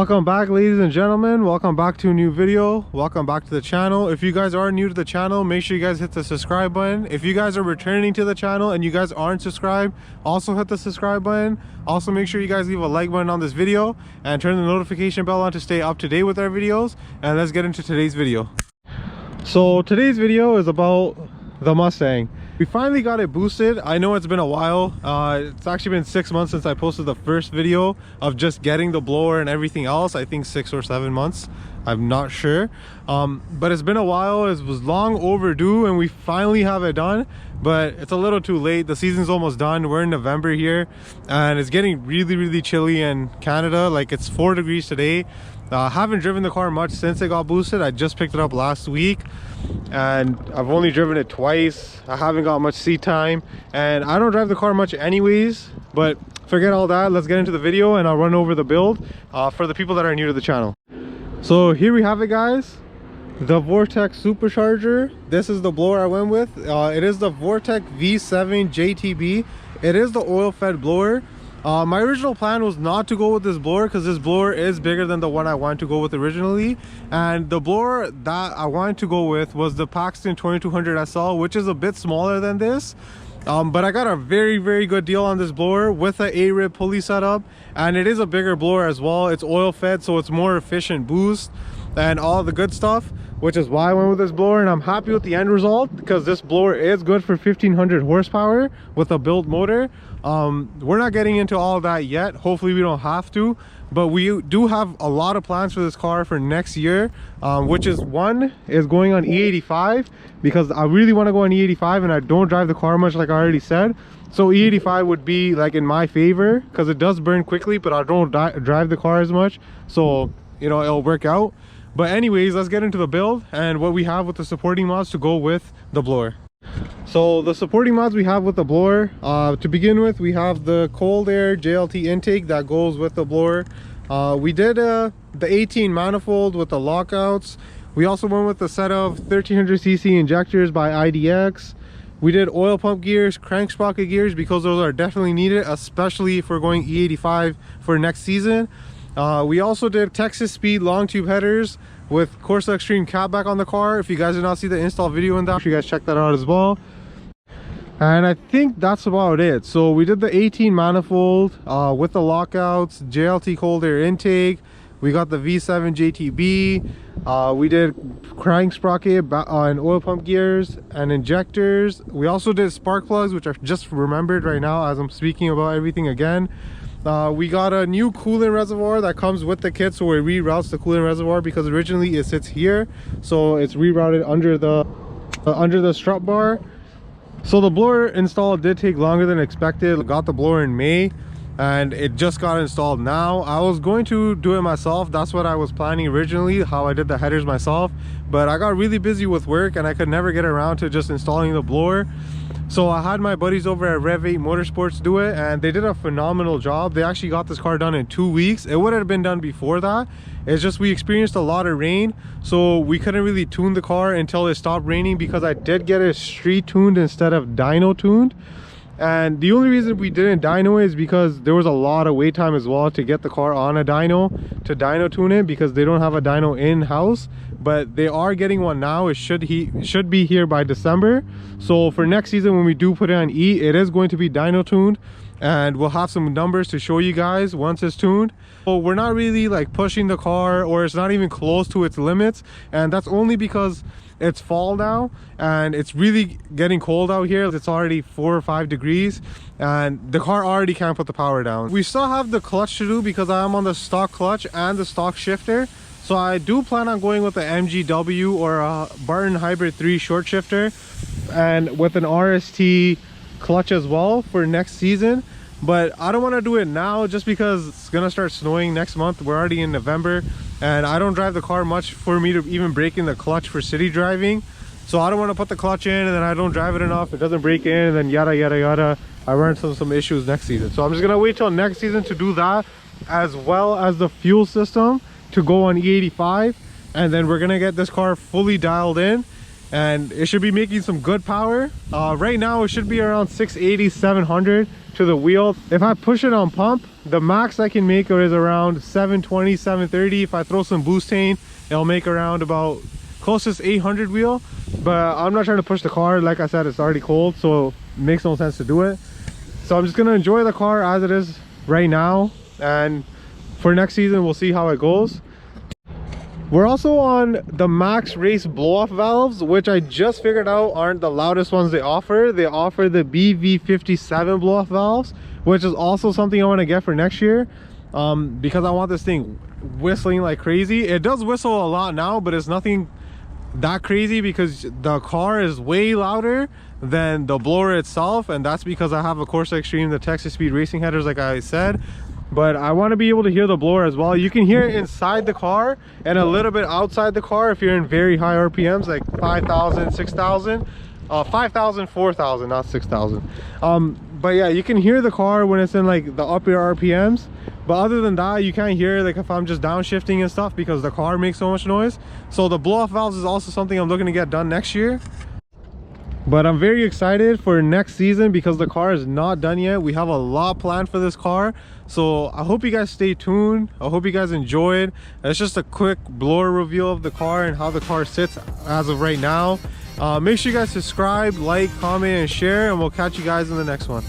Welcome back, ladies and gentlemen. Welcome back to a new video. Welcome back to the channel. If you guys are new to the channel, make sure you guys hit the subscribe button. If you guys are returning to the channel and you guys aren't subscribed, also hit the subscribe button. Also make sure you guys leave a like button on this video and turn the notification bell on to stay up to date with our videos. And let's get into today's video. So today's video is about the Mustang. We finally got it boosted. I know it's been a while. It's actually been 6 months since I posted the first video of just getting the blower and everything else. I think 6 or 7 months, I'm not sure, but it's been a while. It was long overdue and we finally have it done, but it's a little too late. The season's almost done. We're in November here and it's getting really chilly in Canada. Like, it's 4 degrees today. Haven't driven the car much since it got boosted. I just picked it up last week and I've only driven it twice. I haven't got much seat time and I don't drive the car much anyways, but forget all that. Let's get into the video and I'll run over the build for the people that are new to the channel. So here we have it, guys. The Vortec supercharger. This is the blower I went with. It is the Vortec V7 JTB. It is the oil fed blower. My original plan was not to go with this blower because this blower is bigger than the one I wanted to go with originally, and the blower that I wanted to go with was the Paxton 2200 SL, which is a bit smaller than this, but I got a very good deal on this blower with an A-rib pulley setup, and it is a bigger blower as well. It's oil fed, so it's more efficient boost and all the good stuff, which is why I went with this blower. And I'm happy with the end result because this blower is good for 1500 horsepower with a built motor. We're not getting into all that yet. Hopefully we don't have to, but we do have a lot of plans for this car for next year, which is one is going on E85 because I really want to go on E85 and I don't drive the car much, like I already said. So E85 would be like in my favor because it does burn quickly, but I don't drive the car as much, so you know, it'll work out. But anyways, let's get into the build and what we have with the supporting mods to go with the blower. So the supporting mods we have with the blower, to begin with, we have the cold air JLT intake that goes with the blower. We did the 18 manifold with the lockouts. We also went with a set of 1300cc injectors by IDX. We did oil pump gears, crank sprocket gears, because those are definitely needed, especially if we're going E85 for next season. We also did Texas Speed long tube headers with Corsa Extreme catback on the car. If you guys did not see the install video in that, make sure you guys check that out as well. And I think that's about it. So we did the 18 manifold with the lockouts, JLT cold air intake. We got the V7 JTB. We did crank sprocket and oil pump gears and injectors. We also did spark plugs, which I just remembered right now as I'm speaking about everything again. We got a new coolant reservoir that comes with the kit, so it reroutes the coolant reservoir because originally it sits here, so it's rerouted under the strut bar. So the blower install did take longer than expected. I got the blower in May and it just got installed now. I was going to do it myself. That's what I was planning originally, how I did the headers myself, but I got really busy with work and I could never get around to just installing the blower. So I had my buddies over at Rev 8 Motorsports do it and they did a phenomenal job. They actually got this car done in 2 weeks. It would have been done before that. It's just we experienced a lot of rain, so we couldn't really tune the car until it stopped raining, because I did get it street tuned instead of dyno tuned. And the only reason we didn't dyno is because there was a lot of wait time as well to get the car on a dyno to dyno tune it, because they don't have a dyno in-house, but they are getting one now. It should be here by December. So for next season, when we do put it on E, it is going to be dyno tuned and we'll have some numbers to show you guys once it's tuned. So we're not really like pushing the car, or it's not even close to its limits, and that's only because it's fall now and it's really getting cold out here. It's already 4 or 5 degrees and the car already can't put the power down. We still have the clutch to do because I am on the stock clutch and the stock shifter, so I do plan on going with the MGW or a Barton Hybrid 3 short shifter and with an RST clutch as well for next season. But I don't want to do it now just because it's gonna start snowing next month. We're already in November and I don't drive the car much for me to even break in the clutch for city driving. So I don't want to put the clutch in and then I don't drive it enough, it doesn't break in, and then yada. I run into some issues next season. So I'm just gonna wait till next season to do that, as well as the fuel system to go on E85, and then we're gonna get this car fully dialed in and it should be making some good power. Right now it should be around 680, 700 to the wheel. If I push it on pump, the max I can make is around 720, 730. If I throw some boost it'll make around about closest 800 wheel. But I'm not trying to push the car. Like I said, it's already cold, so it makes no sense to do it. So I'm just gonna enjoy the car as it is right now, and for next season we'll see how it goes. We're also on the Max Race blow-off valves, which I just figured out aren't the loudest ones they offer. They offer the BV57 blow-off valves, which is also something I want to get for next year, because I want this thing whistling like crazy. It does whistle a lot now, but it's nothing that crazy because the car is way louder than the blower itself, and that's because I have a Corsa Extreme, the Texas Speed racing headers, like I said. But I want to be able to hear the blower as well. You can hear it inside the car and a little bit outside the car if you're in very high RPMs, like 5,000, 6,000, 5,000, 4,000, not 6,000. But yeah, you can hear the car when it's in like the upper RPMs. But other than that, you can't hear like if I'm just downshifting and stuff because the car makes so much noise. So the blow-off valves is also something I'm looking to get done next year. But I'm very excited for next season because the car is not done yet. We have a lot planned for this car, so I hope you guys stay tuned. I hope you guys enjoyed. It's just a quick blower review of the car and how the car sits as of right now. Make sure you guys subscribe, like, comment, and share, and we'll catch you guys in the next one.